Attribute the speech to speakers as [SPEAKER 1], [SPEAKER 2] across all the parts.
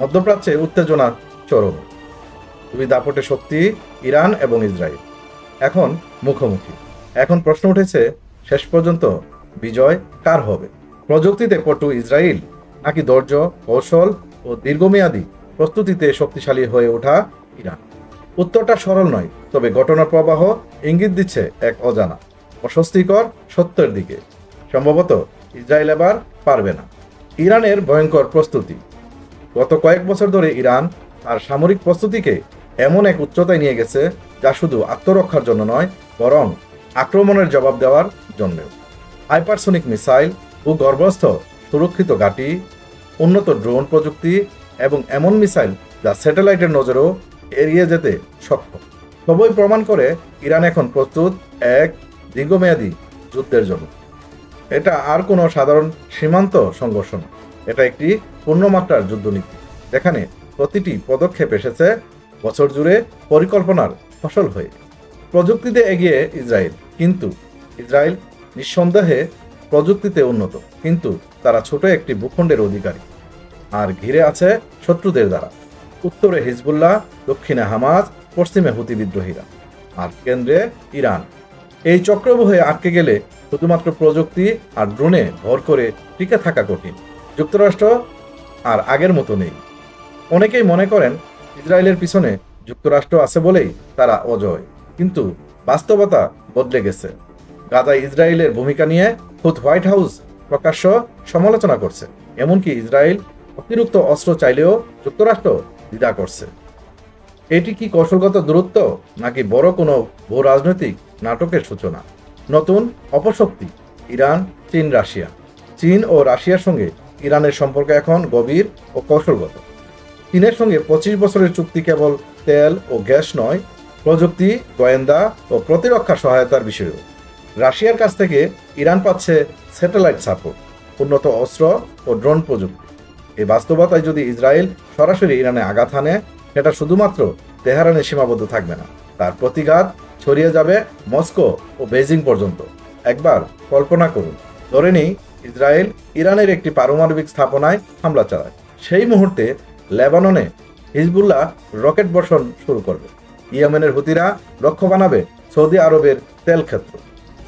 [SPEAKER 1] মধ্যপ্রাচ্যে উত্তেজনা চরম। দুই দাপটে শক্তি ইরান এবং ইসরায়েল এখন মুখোমুখি। এখন প্রশ্ন উঠেছে, শেষ পর্যন্ত বিজয় কার হবে? প্রযুক্তিতে পটু ইসরায়েল, নাকি ধৈর্য, কৌশল ও দীর্ঘমেয়াদী প্রস্তুতিতে শক্তিশালী হয়ে ওঠা ইরান? উত্তরটা সরল নয়, তবে ঘটনার প্রবাহ ইঙ্গিত দিচ্ছে এক অজানা, অস্বস্তিকর সত্যের দিকে। সম্ভবত ইসরায়েল এবার পারবে না। ইরানের ভয়ঙ্কর প্রস্তুতি। গত কয়েক বছর ধরে ইরান তার সামরিক প্রস্তুতিকে এমন এক উচ্চতায় নিয়ে গেছে, যা শুধু আত্মরক্ষার জন্য নয়, বরং আক্রমণের জবাব দেওয়ার জন্যও। হাইপারসোনিক মিসাইল, ভূগর্ভস্থ সুরক্ষিত ঘাঁটি, উন্নত ড্রোন প্রযুক্তি এবং এমন মিসাইল যা স্যাটেলাইটের নজরেও এড়িয়ে যেতে সক্ষম, সবই প্রমাণ করে ইরান এখন প্রস্তুত এক দীর্ঘমেয়াদী যুদ্ধের জন্য। এটা আর কোনো সাধারণ সীমান্ত সংঘর্ষ নয়, এটা একটি পূর্ণমাত্রার যুদ্ধনীতি, যেখানে প্রতিটি পদক্ষেপ এসেছে বছর জুড়ে পরিকল্পনার ফসল হয়ে। প্রযুক্তিতে এগিয়ে ইসরায়েল, কিন্তু ইসরায়েল নিঃসন্দেহে প্রযুক্তিতে উন্নত, কিন্তু তারা ছোট একটি ভূখণ্ডের অধিকারী, আর ঘিরে আছে শত্রুদের দ্বারা। উত্তরে হিজবুল্লাহ, দক্ষিণে হামাস, পশ্চিমে হুতি বিদ্রোহীরা, আর কেন্দ্রে ইরান। এই চক্রব্যূহে আটকে গেলে শুধুমাত্র প্রযুক্তি আর ড্রোনে ভর করে টিকে থাকা কঠিন। যুক্তরাষ্ট্র আর আগের মতো নেই। অনেকেই মনে করেন ইসরায়েলের পিছনে যুক্তরাষ্ট্র আছে বলেই তারা অজয়, কিন্তু বাস্তবতা বদলে গেছে। গাজায় ইসরায়েলের ভূমিকা নিয়ে খোদ হোয়াইট হাউস প্রকাশ্য সমালোচনা করছে। এমনকি ইসরায়েল অতিরিক্ত অস্ত্র চাইলেও যুক্তরাষ্ট্র দ্বিধা করছে। এটি কি কৌশলগত দূরত্ব, নাকি বড় কোনো ভূ রাজনৈতিক নাটকের সূচনা? নতুন অপশক্তি ইরান, চীন, রাশিয়া। চীন ও রাশিয়ার সঙ্গে ইরানের সম্পর্ক এখন গভীর ও কৌশলগত। চীনের সঙ্গে 25 বছরের চুক্তি কেবল তেল ও গ্যাস নয়, প্রযুক্তি, গোয়েন্দা ও প্রতিরক্ষা সহায়তার বিষয়েও। রাশিয়ার কাছ থেকে ইরান পাচ্ছে স্যাটেলাইট সাপোর্ট, উন্নত অস্ত্র ও ড্রোন প্রযুক্তি। এই বাস্তবতায় যদি ইসরায়েল সরাসরি ইরানে আঘাত হানে, সেটা শুধুমাত্র তেহরানে সীমাবদ্ধ থাকবে না, তার প্রতিঘাত ছড়িয়ে যাবে মস্কো ও বেজিং পর্যন্ত। একবার কল্পনা করুন, ধরে নিই ইসরায়েল ইরানের একটি পারমাণবিক স্থাপনায় হামলা চালায়। সেই মুহূর্তে লেবাননে হিজবুল্লাহ রকেট বর্ষণ শুরু করবে, ইয়েমেনের হুতিরা লক্ষ্য বানাবে সৌদি আরবের তেল ক্ষেত্র,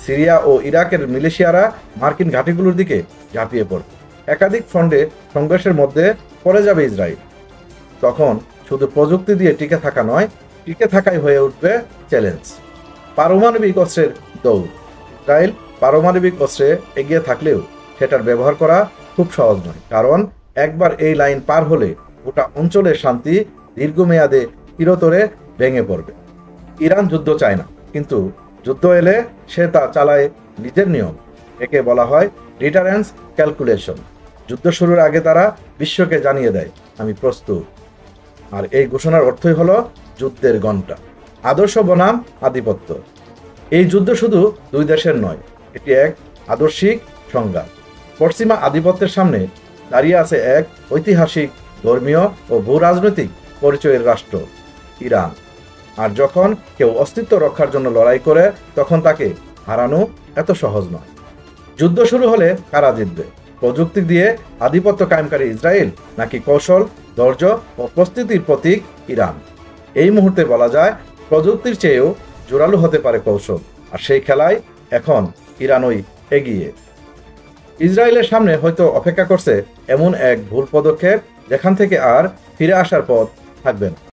[SPEAKER 1] সিরিয়া ও ইরাকের মিলিশিয়ারা মার্কিন ঘাঁটিগুলোর দিকে ঝাঁপিয়ে পড়বে। একাধিক ফ্রন্টে সংঘর্ষের মধ্যে পড়ে যাবে ইসরায়েল। তখন শুধু প্রযুক্তি দিয়ে টিকে থাকা নয়, টিকে থাকাই হয়ে উঠবে চ্যালেঞ্জ। পারমাণবিক অস্ত্রের দৌড়। ইসরায়েল পারমাণবিক অস্ত্রে এগিয়ে থাকলেও সেটার ব্যবহার করা খুব সহজ নয়, কারণ একবার এই লাইন পার হলে গোটা অঞ্চলের শান্তি দীর্ঘমেয়াদে চিরতরে ভেঙে পড়বে। ইরান যুদ্ধ চায় না, কিন্তু যুদ্ধ এলে সে তা চালায় নিজের নিয়ম। একে বলা হয় ডিটারেন্স ক্যালকুলেশন। যুদ্ধ শুরুর আগে তারা বিশ্বকে জানিয়ে দেয়, আমি প্রস্তুত। আর এই ঘোষণার অর্থই হলো যুদ্ধের ঘণ্টা। আদর্শ বনাম আধিপত্য। এই যুদ্ধ শুধু দুই দেশের নয়, এটি এক আদর্শিক সংঘাত। পশ্চিমা আধিপত্যের সামনে দাঁড়িয়ে আছে এক ঐতিহাসিক, ধর্মীয় ও ভূ রাজনৈতিক পরিচয়ের রাষ্ট্র ইরান। আর যখন কেউ অস্তিত্ব রক্ষার জন্য লড়াই করে, তখন তাকে হারানো এত সহজ নয়। যুদ্ধ শুরু হলে কারা জিতবে? প্রযুক্তি দিয়ে আধিপত্য কায়েমকারী ইসরায়েল, নাকি কৌশল, ধৈর্য ও প্রস্তুতির প্রতীক ইরান? এই মুহূর্তে বলা যায় প্রযুক্তির চেয়েও জোরালো হতে পারে কৌশল, আর সেই খেলায় এখন ইরানই এগিয়ে। ইসরায়েলের সামনে হয়তো অপেক্ষা করছে এমন এক ভুল পদক্ষেপ, যেখান থেকে আর ফিরে আসার পথ থাকবে না।